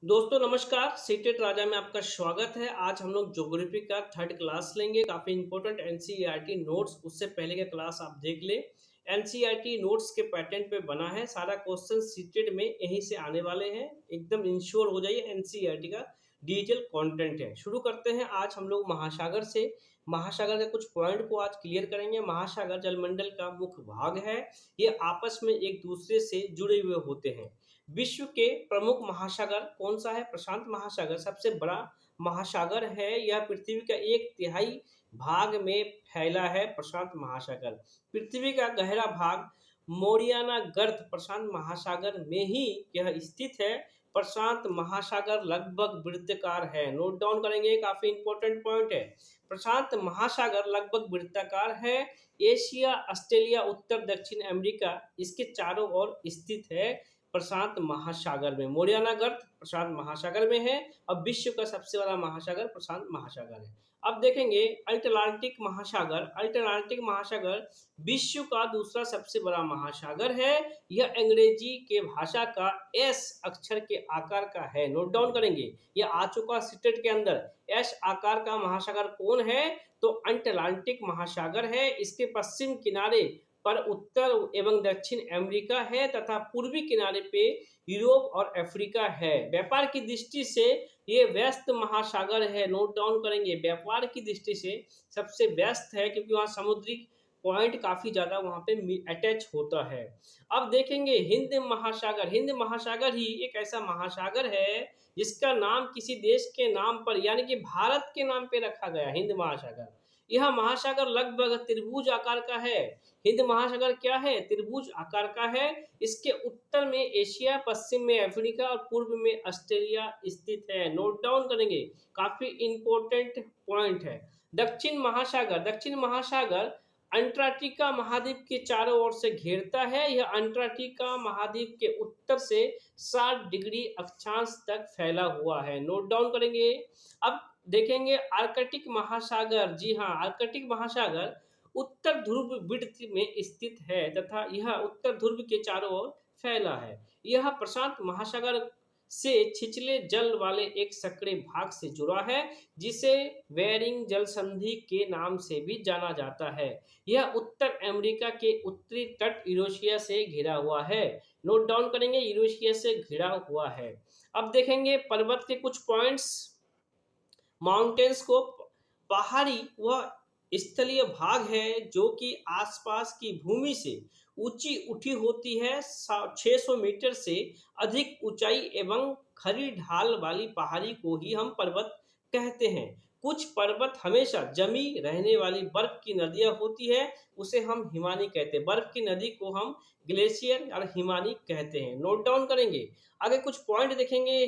दोस्तों नमस्कार, सीटेट राजा में आपका स्वागत है। आज हम लोग ज्योग्राफी का थर्ड क्लास लेंगे। काफ़ी इंपॉर्टेंट एनसीईआरटी नोट्स, उससे पहले का क्लास आप देख ले। एनसीईआरटी नोट्स के पैटर्न पे बना है, सारा क्वेश्चन सीटेट में यहीं से आने वाले हैं। एकदम इंश्योर हो जाइए, एनसीईआरटी का डिजिटल कंटेंट है। शुरू करते हैं। आज हम लोग महासागर से, महासागर के कुछ पॉइंट को आज क्लियर करेंगे। महासागर जलमंडल का मुख्य भाग है, ये आपस में एक दूसरे से जुड़े हुए होते हैं। विश्व के प्रमुख महासागर कौन सा है? प्रशांत महासागर सबसे बड़ा महासागर है। यह पृथ्वी का 1/3 भाग में फैला है। प्रशांत महासागर पृथ्वी का गहरा भाग मोरियाना गर्त प्रशांत महासागर में ही यह स्थित है। प्रशांत महासागर लगभग वृत्ताकार है। नोट डाउन करेंगे, काफी इंपॉर्टेंट पॉइंट है। प्रशांत महासागर लगभग वृत्ताकार है। एशिया, ऑस्ट्रेलिया, उत्तर दक्षिण अमेरिका इसके चारों ओर स्थित है। प्रशांत महासागर में मोरियाना गर्त प्रशांत महासागर में है। अब विश्व का सबसे बड़ा महासागर प्रशांत महासागर है। अब देखेंगे अटलांटिक महासागर। अटलांटिक महासागर विश्व का दूसरा सबसे बड़ा महासागर है। यह अंग्रेजी के भाषा का एस अक्षर के आकार का है। नोट डाउन करेंगे, यह आ चुका सीटेट के अंदर। एस आकार का महासागर कौन है? तो अटलांटिक महासागर है। इसके पश्चिम किनारे पर उत्तर एवं दक्षिण अमेरिका है तथा पूर्वी किनारे पे यूरोप और अफ्रीका है। व्यापार की दृष्टि से ये व्यस्त महासागर है। नोट डाउन करेंगे, व्यापार की दृष्टि से सबसे व्यस्त है क्योंकि वहाँ समुद्री पॉइंट काफी ज्यादा वहाँ पे अटैच होता है। अब देखेंगे हिंद महासागर। हिंद महासागर ही एक ऐसा महासागर है जिसका नाम किसी देश के नाम पर यानी कि भारत के नाम पे रखा गया। हिंद महासागर, यह महासागर लगभग त्रिभुज आकार का है। हिंद महासागर क्या है? त्रिभुज आकार का है। इसके उत्तर में एशिया, पश्चिम में अफ्रीका और पूर्व में ऑस्ट्रेलिया स्थित है। नोट डाउन करेंगे, काफी इंपॉर्टेंट पॉइंट है। दक्षिण महासागर, दक्षिण महासागर अंटार्कटिका महाद्वीप के चारों ओर से घेरता है। यह अंटार्कटिका महाद्वीप के उत्तर से 60 डिग्री अक्षांश तक फैला हुआ है। नोट डाउन करेंगे। अब देखेंगे आर्कटिक महासागर। जी हाँ, आर्कटिक महासागर उत्तर ध्रुव वृत्त में स्थित है तथा यह उत्तर ध्रुव के चारों ओर फैला है। यह प्रशांत महासागर से छिछले जल वाले एक संकरे भाग से जुड़ा है जिसे बेरिंग जल संधि के नाम से भी जाना जाता है। यह उत्तर अमेरिका के उत्तरी तट यूरेशिया से घिरा हुआ है। नोट डाउन करेंगे, यूरेशिया से घिरा हुआ है। अब देखेंगे पर्वत के कुछ पॉइंट्स। माउंटेन्स को पहाड़ी व स्थलीय भाग है जो कि आसपास की भूमि से ऊंची उठी होती है। 600 मीटर से अधिक ऊंचाई एवं खड़ी ढाल वाली पहाड़ी को ही हम पर्वत कहते हैं। कुछ पर्वत हमेशा जमी रहने वाली बर्फ की नदियां होती है, उसे हम हिमानी कहते हैं। बर्फ की नदी को हम ग्लेशियर और हिमानी कहते हैं। नोट डाउन करेंगे। आगे कुछ पॉइंट देखेंगे।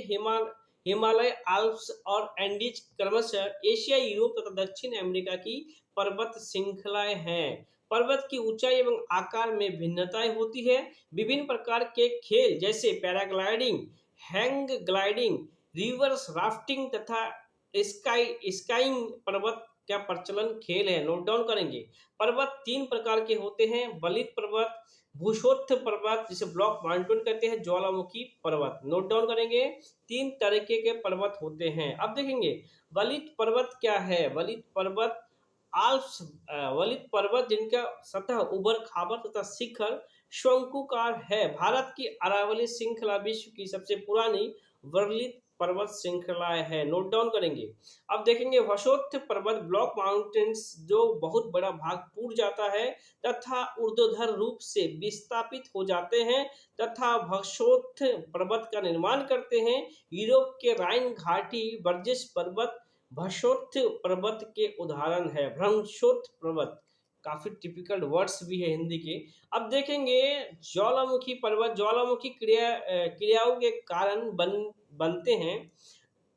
हिमालय, आल्प्स और एंडीज क्रमशः एशिया, यूरोप तथा दक्षिण अमेरिका की पर्वत श्रृंखलाएं हैं। पर्वत की ऊंचाई एवं आकार में भिन्नताएं होती है। विभिन्न प्रकार के खेल जैसे paragliding, hang gliding, reverse rafting तथा स्काइंग पर्वत का प्रचलन खेल है। नोट डाउन करेंगे। पर्वत 3 प्रकार के होते हैं। बलित पर्वत, भूशोत्थ पर्वत जिसे ब्लॉक माउंटेन कहते हैं, ज्वालामुखी पर्वत। नोट डाउन करेंगे, 3 तरीके के पर्वत होते हैं। अब देखेंगे वलित पर्वत क्या है। वलित पर्वत आल्प्स, वलित पर्वत जिनका सतह उबड़ खाबड़ तथा शिखर शंकुकार है। भारत की अरावली श्रृंखला विश्व की सबसे पुरानी वलित पर्वत श्रृंखलाएं है। नोट डाउन करेंगे। अब देखेंगे वशोत्थ पर्वत, ब्लॉक माउंटेन्स जो बहुत बड़ा भाग टूट जाता है तथा ऊर्ध्वाधर रूप से विस्थापित हो जाते हैं तथा वशोत्थ पर्वत का निर्माण करते हैं। यूरोप के राइन घाटी वर्जिस पर्वत भ्रमशोत्थ पर्वत के उदाहरण है। भ्रमशोत्थ पर्वत काफी टिपिकल वर्ड्स भी है हिंदी के। अब देखेंगे ज्वालामुखी पर्वत। ज्वालामुखी क्रियाओं के कारण बनते हैं।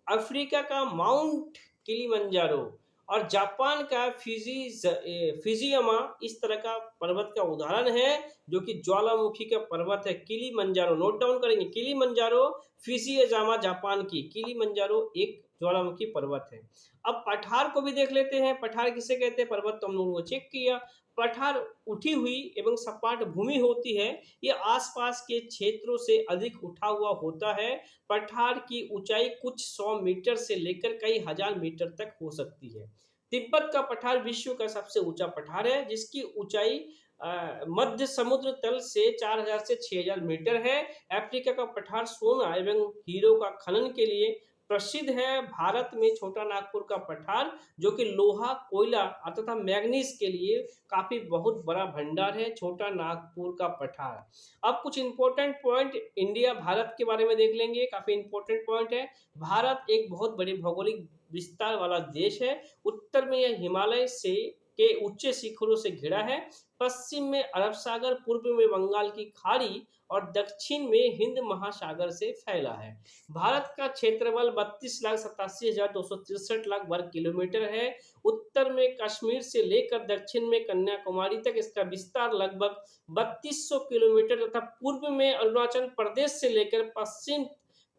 अफ्रीका का माउंट किलिमंजारो और जापान का फिजियामा इस तरह का पर्वत का उदाहरण है जो कि ज्वालामुखी का पर्वत है। किलिमंजारो नोट डाउन करेंगे। किलिमंजारो फिशियाजामा जापान की, किलिमंजारो एक ज्वालामुखी पर्वत है। अब पठार को भी देख लेते हैं। पठार किसे कहते हैं? पर्वत तो हम लोगों ने चेक किया। पठार उठी हुई एवं सपाट भूमि होती है। ये आसपास के क्षेत्रों से अधिक उठा हुआ होता है। पठार की ऊंचाई कुछ 100 मीटर से लेकर कई हजार मीटर तक हो सकती है। तिब्बत का पठार विश्व का सबसे ऊंचा पठार है, जिसकी ऊंचाई मध्य समुद्र तल से 4000 से 6000 मीटर है। अफ्रीका का पठार सोना एवं हीरो का खनन के लिए प्रसिद्ध है। भारत में छोटा नागपुर का पठार, जो कि लोहा, कोयला तथा मैग्नीज के लिए काफी बहुत बड़ा भंडार है, छोटा नागपुर का पठार। अब कुछ इंपॉर्टेंट पॉइंट इंडिया भारत के बारे में देख लेंगे, काफी इंपॉर्टेंट पॉइंट है। भारत एक बहुत बड़े भौगोलिक विस्तार वाला देश है। उत्तर में यह हिमालय से के ऊंचे शिखरों से घिरा है। पश्चिम में अरब सागर, पूर्व में बंगाल की खाड़ी और दक्षिण में हिंद महासागर से फैला है। भारत का क्षेत्रफल 32,87,263 लाख वर्ग किलोमीटर है। उत्तर में कश्मीर से लेकर दक्षिण में कन्याकुमारी तक इसका विस्तार लगभग 3200 किलोमीटर तथा पूर्व में अरुणाचल प्रदेश से लेकर पश्चिम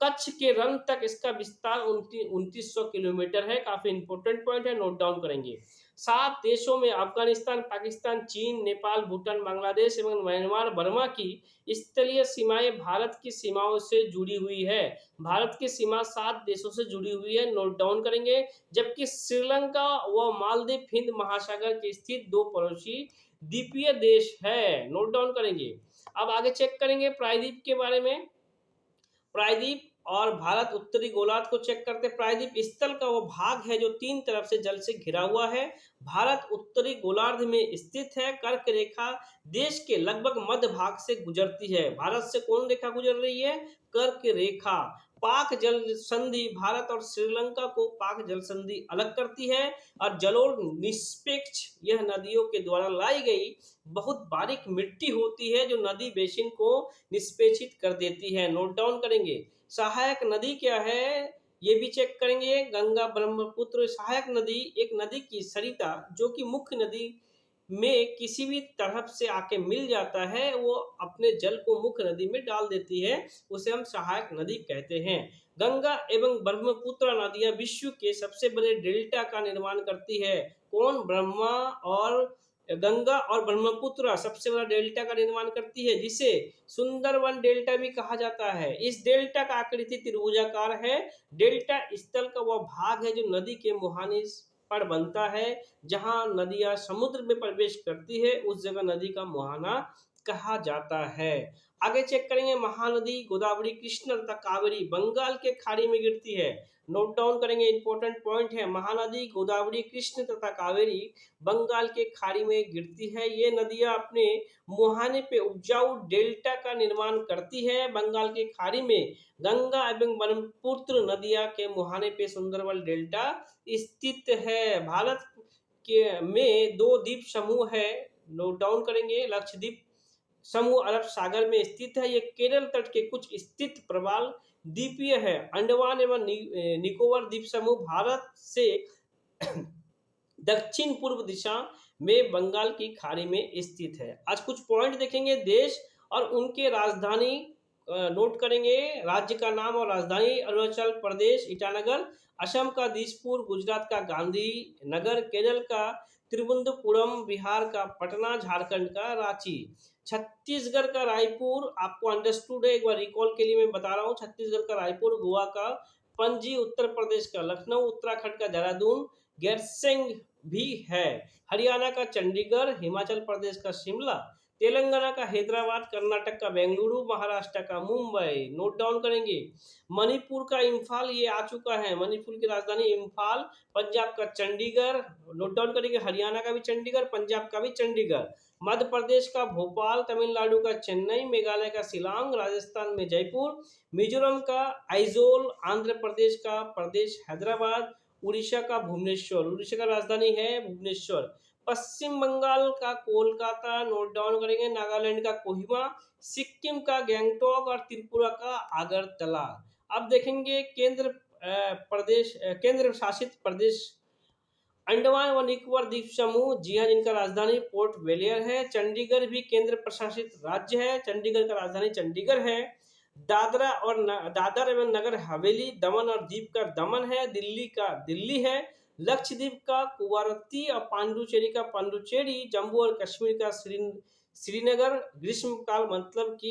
कच्छ के रण तक इसका विस्तार 2900 किलोमीटर है। काफी इंपोर्टेंट पॉइंट है, नोट डाउन करेंगे। 7 देशों में अफगानिस्तान, पाकिस्तान, चीन, नेपाल, भूटान, बांग्लादेश एवं म्यांमार बर्मा की स्थलीय सीमाएं भारत की सीमाओं से जुड़ी हुई है। भारत की सीमा 7 देशों से जुड़ी हुई है, नोट डाउन करेंगे। जबकि श्रीलंका व मालदीव हिंद महासागर के स्थित 2 पड़ोसी द्वीपीय देश है, नोट डाउन करेंगे। अब आगे चेक करेंगे प्रायद्वीप के बारे में। प्रायद्वीप और भारत उत्तरी गोलार्ध को चेक करते हैं। प्रायद्वीप स्थल का वो भाग है जो 3 तरफ से जल से घिरा हुआ है। भारत उत्तरी गोलार्ध में स्थित है। कर्क रेखा देश के लगभग मध्य भाग से गुजरती है। भारत से कौन रेखा गुजर रही है? कर्क रेखा। पाक जल संधि भारत और श्रीलंका को पाक जल संधि अलग करती है और जलोढ़ निष्पेक्ष यह नदियों के द्वारा लाई गई बहुत बारीक मिट्टी होती है जो नदी बेसिन को निष्पेक्षित कर देती है, नोट डाउन करेंगे। सहायक नदी क्या है ये भी चेक करेंगे। गंगा, ब्रह्मपुत्र। सहायक नदी एक नदी की सरिता जो कि मुख्य नदी में किसी भी तरफ से आके मिल जाता है, वो अपने जल को मुख्य नदी में डाल देती है, उसे हम सहायक नदी कहते हैं। गंगा एवं ब्रह्मपुत्र नदियां विश्व के सबसे बड़े डेल्टा का निर्माण करती है। कौन? ब्रह्मा और गंगा और ब्रह्मपुत्र सबसे बड़ा डेल्टा का निर्माण करती है, जिसे सुंदरवन डेल्टा भी कहा जाता है। इस डेल्टा का आकृति त्रिभुजाकार है। डेल्टा स्थल का वह भाग है जो नदी के मुहाने पर बनता है। जहां नदियां समुद्र में प्रवेश करती है उस जगह नदी का मुहाना कहा जाता है। आगे चेक करेंगे। महानदी गोदावरी, कृष्णा तथा कावेरी बंगाल के खाड़ी में गिरती है, नोट डाउन करेंगे, इंपॉर्टेंट पॉइंट है। महानदी गोदावरी, कृष्ण तथा कावेरी बंगाल के खाड़ी में गिरती है। ये नदियां अपने मुहाने पे उपजाऊ डेल्टा का निर्माण करती है। बंगाल की खाड़ी में गंगा एवं ब्रह्मपुत्र नदियां के मुहाने पे सुंदरबन डेल्टा स्थित है। भारत के में 2 द्वीप समूह है, नोट डाउन करेंगे। लक्षद्वीप समूह अरब सागर में स्थित है। ये केरल तट के कुछ स्थित प्रवाल द्वीपीय है। अंडमान एवं निकोबार द्वीप समूह भारत से दक्षिण पूर्व दिशा में बंगाल की खाड़ी में स्थित है। आज कुछ पॉइंट देखेंगे देश और उनके राजधानी नोट करेंगे। राज्य का नाम और राजधानी: अरुणाचल प्रदेश ईटानगर, असम का दिसपुर, गुजरात का गांधी नगर, केरल का तिरुवनंतपुरम, बिहार का पटना, झारखंड का रांची, छत्तीसगढ़ का रायपुर। आपको अंडरस्टूड है, एक बार रिकॉल के लिए मैं बता रहा हूँ। छत्तीसगढ़ का रायपुर, गोवा का पणजी, उत्तर प्रदेश का लखनऊ, उत्तराखंड का देहरादून, गैरसैंग भी है। हरियाणा का चंडीगढ़, हिमाचल प्रदेश का शिमला, तेलंगाना का हैदराबाद, कर्नाटक का बेंगलुरु, महाराष्ट्र का मुंबई, नोट डाउन करेंगे। मणिपुर का इम्फाल, ये आ चुका है, मणिपुर की राजधानी इम्फाल। पंजाब का चंडीगढ़, नोट डाउन करेंगे। हरियाणा का भी चंडीगढ़, पंजाब का भी चंडीगढ़। मध्य प्रदेश का भोपाल, तमिलनाडु का चेन्नई, मेघालय का शिलांग, राजस्थान में जयपुर, मिजोरम का आइजोल, आंध्र प्रदेश का प्रदेश हैदराबाद, उड़ीसा का भुवनेश्वर, उड़ीसा का राजधानी है भुवनेश्वर। पश्चिम बंगाल का कोलकाता, नोट डाउन करेंगे। नागालैंड का कोहिमा, सिक्किम का गैंगटॉक और त्रिपुरा का आगरतला। अब देखेंगे केंद्र शासित प्रदेश अंडमान व निकोबार द्वीप समूह, जी हाँ, जिनका राजधानी पोर्ट ब्लेयर है। चंडीगढ़ भी केंद्र प्रशासित राज्य है, चंडीगढ़ का राजधानी चंडीगढ़ है। दादर एवं नगर हवेली, दमन और दीव का दमन है, दिल्ली का दिल्ली है, लक्षद्वीप का कुवारत्ती और पांडुचेरी का पांडुचेरी, जम्मू और कश्मीर का श्रीनगर। ग्रीष्म काल मतलब कि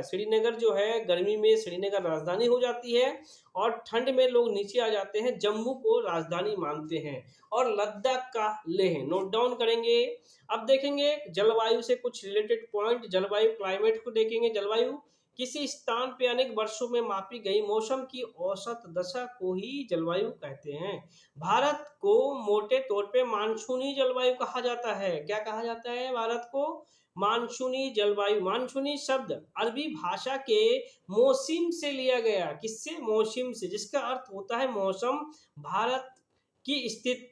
श्रीनगर जो है गर्मी में श्रीनगर राजधानी हो जाती है और ठंड में लोग नीचे आ जाते हैं, जम्मू को राजधानी मानते हैं। और लद्दाख का लेह, नोट डाउन करेंगे। अब देखेंगे जलवायु से कुछ रिलेटेड पॉइंट, जलवायु क्लाइमेट को देखेंगे। जलवायु किसी स्थान पे अनेक वर्षों में मापी गई मौसम की औसत दशा को ही जलवायु कहते हैं। भारत को मोटे तौर पे मानसूनी जलवायु कहा जाता है। क्या कहा जाता है भारत को? मानसूनी जलवायु। मानसूनी शब्द अरबी भाषा के मौसिम से लिया गया। किससे? मौसिम से, जिसका अर्थ होता है मौसम। भारत की स्थिति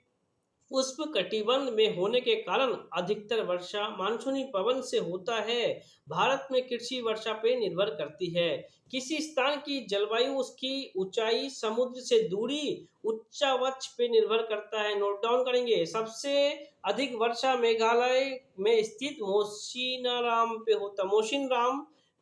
उष्ण कटिबंध में होने के कारण अधिकतर वर्षा मानसूनी पवन से होता है। भारत में कृषि वर्षा पे निर्भर करती है। किसी स्थान की जलवायु उसकी ऊंचाई, समुद्र से दूरी, उच्चावच पे निर्भर करता है। नोट डाउन करेंगे। सबसे अधिक वर्षा मेघालय में स्थित मोशिनराम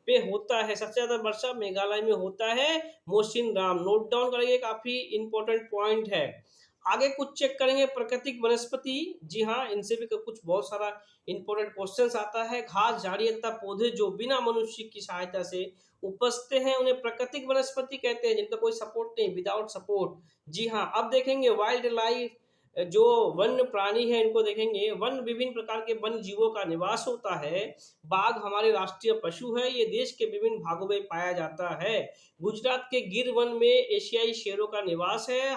पे होता है। सबसे ज्यादा वर्षा मेघालय में होता है, मोशिनराम। नोट डाउन करेंगे, काफी इंपॉर्टेंट पॉइंट है। आगे कुछ चेक करेंगे प्राकृतिक वनस्पति। जी हाँ, इनसे भी कुछ बहुत सारा इंपॉर्टेंट क्वेश्चंस आता है। घास, झाड़ी तथा पौधे जो बिना मनुष्य की सहायता से उपजते हैं उन्हें प्राकृतिक वनस्पति कहते हैं, जिनका कोई सपोर्ट नहीं, विदाउट सपोर्ट। जी हाँ, अब देखेंगे वाइल्ड लाइफ, जो वन्य प्राणी है इनको देखेंगे। वन विभिन्न प्रकार के वन्य जीवों का निवास होता है। बाघ हमारे राष्ट्रीय पशु है, ये देश के विभिन्न भागों में पाया जाता है। गुजरात के गिर वन में एशियाई शेरों का निवास है।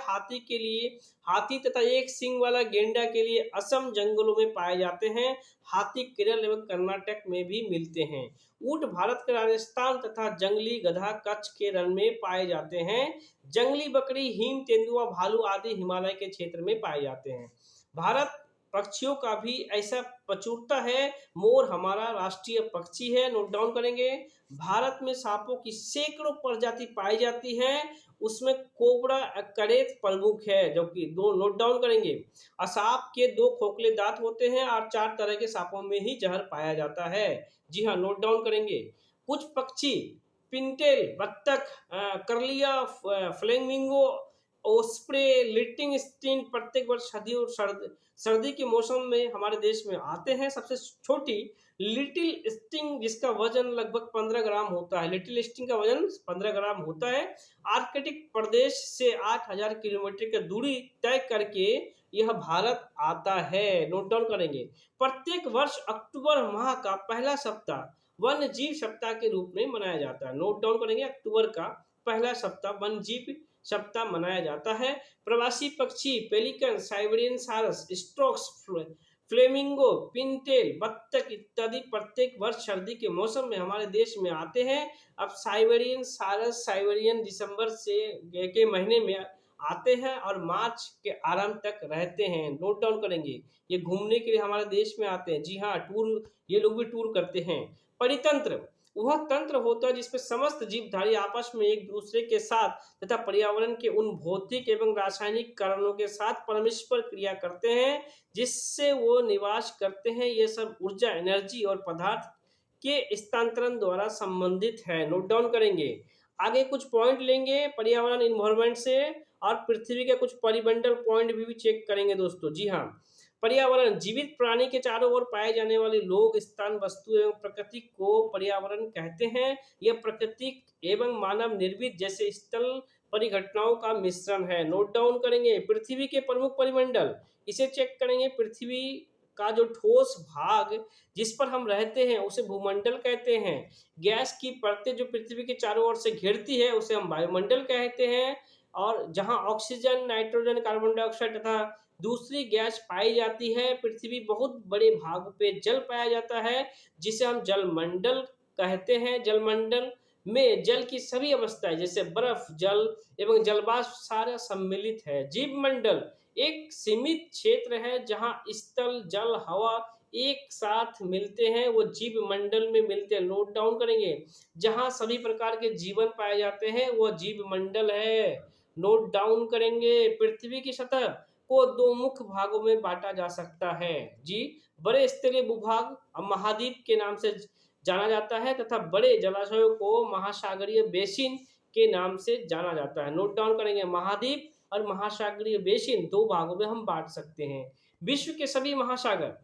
हाथी तथा एक सींग वाला गेंडा के लिए असम जंगलों में पाए जाते हैं। हाथी केरल एवं कर्नाटक में भी मिलते हैं। ऊंट भारत के राजस्थान तथा जंगली गधा कच्छ के रण में पाए जाते हैं। जंगली बकरी, हिम तेंदुआ, भालू आदि हिमालय के क्षेत्र में पाए जाते हैं। भारत पक्षियों का भी ऐसा प्रचुरता है। मोर हमारा राष्ट्रीय पक्षी है। नोट डाउन करेंगे। भारत में सांपों की सैकड़ों प्रजाति पाई जाती है, उसमें कोबरा करेत प्रमुख है, जो कि दो। नोट डाउन करेंगे। सांप के दो खोखले दांत होते हैं और 4 तरह के सांपों में ही जहर पाया जाता है। जी हाँ, नोट डाउन करेंगे। कुछ पक्षी, पिंटेल, बत्तख, करलिया, फ्लेमिंगो, ओस्प्रे, लिटिंग स्टिन प्रत्येक वर्ष सर्दी के मौसम में हमारे देश में आते हैं। सबसे छोटी लिटिल स्टिंग, जिसका वजन लगभग 15 ग्राम होता है। लिटिल स्टिंग का वजन 15 ग्राम होता है। आर्कटिक प्रदेश से 8000 किलोमीटर की दूरी तय करके यह भारत आता है। नोट डाउन करेंगे। प्रत्येक वर्ष अक्टूबर माह का पहला सप्ताह वन्य जीव सप्ताह के रूप में मनाया जाता है। नोट डाउन करेंगे। अक्टूबर का पहला सप्ताह वन्य जीव सप्ताह मनाया जाता है। प्रवासी पक्षी, पेलिकन, साइबेरियन सारस, स्ट्रोक्स, फ्लेमिंगो, पिनटेल, बत्तख इत्यादि प्रत्येक वर्ष सर्दी के मौसम में हमारे देश में आते हैं। अब साइबेरियन सारस, साइबेरियन दिसंबर से के महीने में आते हैं और मार्च के आरंभ तक रहते हैं। नोट डाउन करेंगे। ये घूमने के लिए हमारे देश में आते हैं। जी हाँ, टूर, ये लोग भी टूर करते हैं। परितंत्र वह तंत्र होता है जिसमें समस्त जीवधारी आपस में एक दूसरे के साथ तथा पर्यावरण के उन भौतिक एवं रासायनिक कारणों के साथ परस्पर क्रिया करते हैं जिससे वो निवास करते हैं। ये सब ऊर्जा, एनर्जी और पदार्थ के स्थानांतरण द्वारा संबंधित है। नोट डाउन करेंगे। आगे कुछ पॉइंट लेंगे पर्यावरण, इन्वायरमेंट से, और पृथ्वी के कुछ परिमंडल पॉइंट भी चेक करेंगे दोस्तों। जी हाँ, पर्यावरण जीवित प्राणी के चारों ओर पाए जाने वाले लोग, स्थान, वस्तु एवं प्रकृति को पर्यावरण कहते हैं। यह प्राकृतिक एवं मानव निर्मित जैसे स्थल परिघटनाओं का मिश्रण है। नोट डाउन करेंगे। पृथ्वी के प्रमुख परिमंडल, इसे चेक करेंगे। पृथ्वी का जो ठोस भाग जिस पर हम रहते हैं उसे भूमंडल कहते हैं। गैस की परतें जो पृथ्वी के चारों ओर से घेरती है उसे हम वायुमंडल कहते हैं। और जहां ऑक्सीजन, नाइट्रोजन, कार्बन डाइऑक्साइड तथा दूसरी गैस पाई जाती है, पृथ्वी बहुत बड़े भाग पे जल पाया जाता है जिसे हम जलमंडल कहते हैं। जलमंडल में जल की सभी अवस्थाएं जैसे बर्फ, जल एवं जलवाष्प सारा सम्मिलित है। जीव मंडल एक सीमित क्षेत्र है जहां स्थल, जल, हवा एक साथ मिलते हैं, वो जीव मंडल में मिलते हैं। नोट डाउन करेंगे। जहां सभी प्रकार के जीवन पाए जाते हैं वो जीव मंडल है। नोट डाउन करेंगे। पृथ्वी की सतह को दो मुख्य भागों में बांटा जा सकता है। जी, बड़े स्तरीय भूभाग महाद्वीप के नाम से जाना जाता है तथा बड़े जलाशयों को महासागरीय बेसिन के नाम से जाना जाता है। नोट डाउन करेंगे, महाद्वीप और महासागरीय बेसिन दो भागों में हम बांट सकते हैं। विश्व के सभी महासागर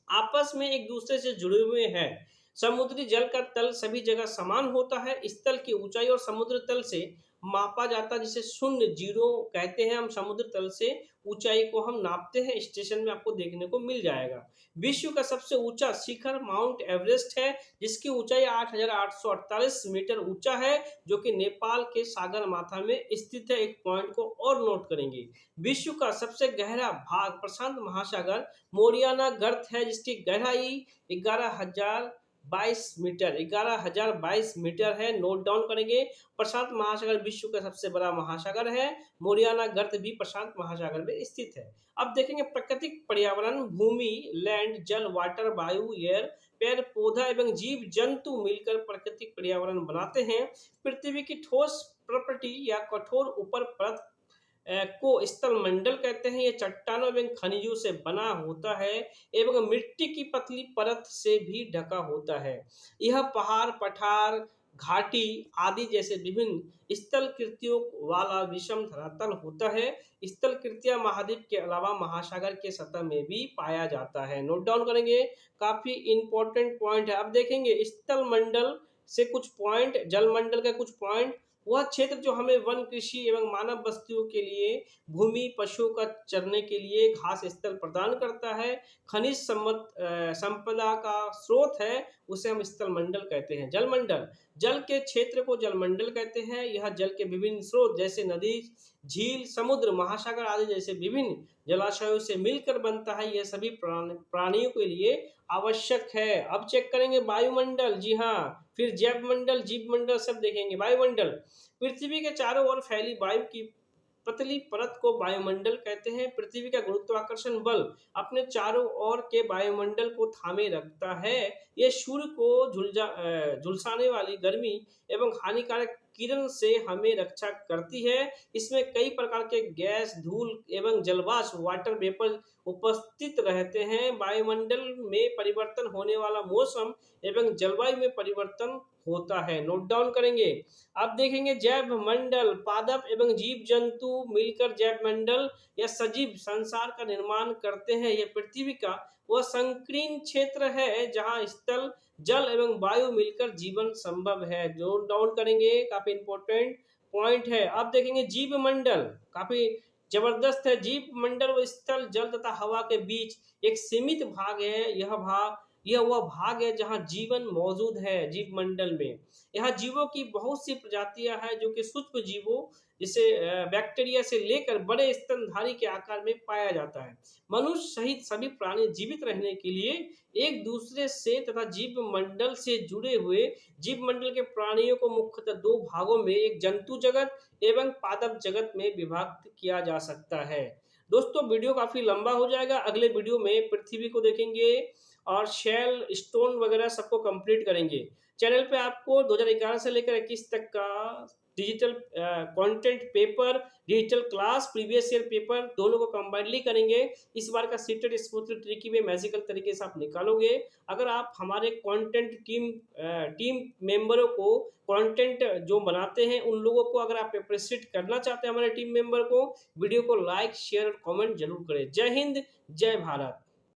आपस में एक दूसरे से जुड़े हुए हैं। समुद्री जल का तल सभी जगह समान होता है। स्थल की ऊंचाई और समुद्र तल से मापा जाता है, जिसे शून्य जीरो कहते हैं। हम समुद्र तल से ऊंचाई को हम नापते हैं, स्टेशन में आपको देखने को मिल जाएगा। विश्व का सबसे ऊंचा शिखर माउंट एवरेस्ट है, जिसकी ऊंचाई 8,848 मीटर ऊंचा है, जो कि नेपाल के सागर माथा में स्थित है। एक पॉइंट को और नोट करेंगे, विश्व का सबसे गहरा भाग प्रशांत महासागर मोरियाना गर्त है, जिसकी गहराई 11,022 मीटर है। नोट डाउन करेंगे, प्रशांत महासागर विश्व का सबसे बड़ा महासागर है। मोरियाना गर्त भी प्रशांत महासागर में स्थित है। अब देखेंगे प्राकृतिक पर्यावरण, भूमि, लैंड, जल, वाटर, वायु, एयर, पेड़ पौधा एवं जीव जंतु मिलकर प्राकृतिक पर्यावरण बनाते हैं। पृथ्वी की ठोस प्रॉपर्टी या कठोर ऊपर परत को स्थल मंडल कहते हैं। ये चट्टानों एवं खनिजों से बना होता है एवं मिट्टी की पतली परत से भी ढका होता है। यह पहाड़, पठार, घाटी आदि जैसे विभिन्न स्थल कृतियों वाला विषम धरातल होता है। स्थल कृतियां महाद्वीप के अलावा महासागर के सतह में भी पाया जाता है। नोट डाउन करेंगे, काफी इंपॉर्टेंट पॉइंट है। अब देखेंगे स्थल मंडल से कुछ पॉइंट, जल मंडल का कुछ पॉइंट। वह क्षेत्र जो हमें वन, कृषि एवं मानव बस्तियों के लिए, भूमि, पशुओं का चरने के लिए घास स्थल प्रदान करता है, खनिज संपदा का स्रोत है, उसे हम स्थल मंडल कहते हैं। जल मंडल, जल के क्षेत्र को जल मंडल कहते हैं। यह जल के विभिन्न स्रोत जैसे नदी, झील, समुद्र, महासागर आदि जैसे विभिन्न जलाशयों से मिलकर बनता है। यह सभी प्राणियों के लिए आवश्यक है। अब चेक करेंगे वायुमंडल, जी हाँ, फिर जैव मंडल, जीव मंडल सब देखेंगे। वायुमंडल, पृथ्वी के चारों ओर फैली वायु की पतली परत को वायुमंडल कहते हैं। पृथ्वी का गुरुत्वाकर्षण बल अपने चारों ओर के वायुमंडल को थामे रखता है। यह सूर्य को झुलसाने वाली गर्मी एवं हानिकारक किरण से हमें रक्षा करती है। इसमें कई प्रकार के गैस, धूल एवं जलवाष्प, वाटर वेपर उपस्थित रहते हैं। वायुमंडल में परिवर्तन होने वाला मौसम एवं जलवायु में परिवर्तन होता है। नोट डाउन करेंगे। अब देखेंगे जैव मंडल, पादप एवं जीव जंतु मिलकर जैव मंडल या सजीव संसार का निर्माण करते हैं। यह पृथ्वी का वह संकीर्ण क्षेत्र है जहां स्थल, जल एवं वायु मिलकर जीवन संभव है। नोट डाउन करेंगे, काफी इंपॉर्टेंट पॉइंट है। अब देखेंगे जीव मंडल, काफी जबरदस्त है। जीव मंडल व स्थल, जल तथा हवा के बीच एक सीमित भाग है। यह वह भाग है जहां जीवन मौजूद है। जीव मंडल में यहाँ जीवों की बहुत सी प्रजातियां हैं, जो कि सूक्ष्म जीवों जैसे बैक्टीरिया से लेकर बड़े स्तनधारी के आकार में पाया जाता है। मनुष्य सहित सभी प्राणी जीवित रहने के लिए एक दूसरे से तथा जीव मंडल से जुड़े हुए। जीव मंडल के प्राणियों को मुख्यतः दो भागों में, एक जंतु जगत एवं पादप जगत में विभाजित किया जा सकता है। दोस्तों वीडियो काफी लंबा हो जाएगा। अगले वीडियो में पृथ्वी को देखेंगे और शेल, स्टोन वगैरह सबको कंप्लीट करेंगे। चैनल पे आपको 2011 से लेकर 21 तक का digital content paper, digital class, previous year paper दोनों को कंबाइनली करेंगे। इस बार का सीटेड स्मूथली ट्रिकी में मैजिकल तरीके से आप निकालोगे। अगर आप हमारे कंटेंट टीम मेंबरों को, कंटेंट जो बनाते हैं उन लोगों को अगर आप अप्रिशिएट करना चाहते हैं हमारे टीम मेंबर को, वीडियो को लाइक, शेयर और कमेंट जरूर करें। जय हिंद, जय भारत।